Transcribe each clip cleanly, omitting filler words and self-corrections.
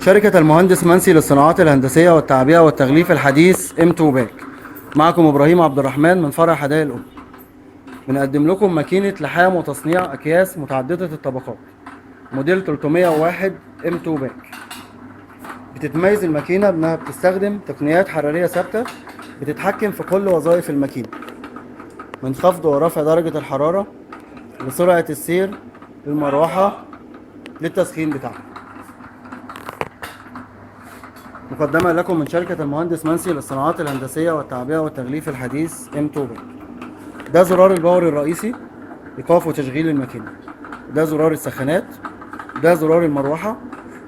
شركة المهندس منسي للصناعات الهندسية والتعبئة والتغليف الحديث M2 باك. معكم إبراهيم عبد الرحمن من فرع حدائق الأم. بنقدم لكم ماكينة لحام وتصنيع أكياس متعددة الطبقات موديل 301 M2 باك. بتتميز الماكينة بأنها بتستخدم تقنيات حرارية ثابتة بتتحكم في كل وظائف الماكينة، من خفض ورفع درجة الحرارة لسرعة السير للمروحة للتسخين بتاعها. مقدمة لكم من شركة المهندس منسي للصناعات الهندسية والتعبئة والتغليف الحديث M2 باك. ده زرار الباور الرئيسي إيقاف وتشغيل الماكينة، ده زرار السخانات، ده زرار المروحة،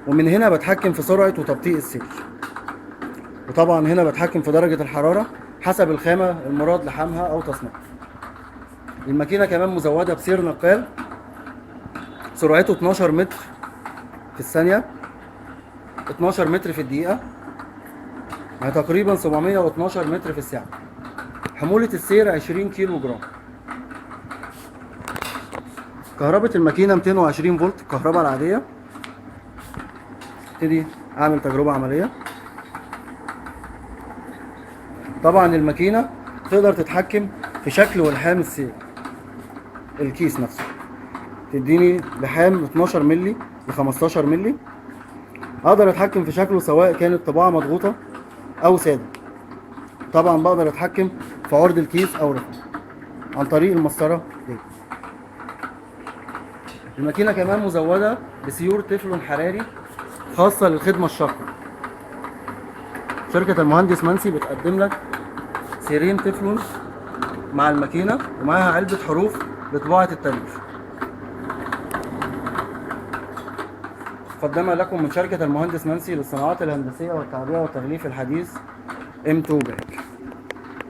ومن هنا بتحكم في سرعة وتبطيء السير، وطبعا هنا بتحكم في درجة الحرارة حسب الخامة المراد لحامها أو تصنيعها. الماكينة كمان مزودة بسير نقال سرعته 12 متر في الثانية، 12 متر في الدقيقة، يعني تقريبا 712 متر في الساعة. حمولة السير 20 كيلو جرام. كهرباء الماكينة 220 فولت الكهرباء العادية. ابتدي اعمل تجربة عملية. طبعا الماكينة تقدر تتحكم في شكل ولحام السير، الكيس نفسه تديني لحام 12 مللي ل 15 مللي. اقدر اتحكم في شكله سواء كانت طباعة مضغوطة او سادة. طبعا بقدر اتحكم في عرض الكيس او رفعه عن طريق المسطرة دي. الماكينة كمان مزودة بسيور تeflon حراري خاصة للخدمة الشاقة. شركة المهندس منسي بتقدم لك سيرين تeflon مع الماكينة ومعاها علبة حروف لطباعة التاريخ. مقدمة لكم من شركة المهندس منسي للصناعات الهندسية والتعبئة والتغليف الحديث M2 باك.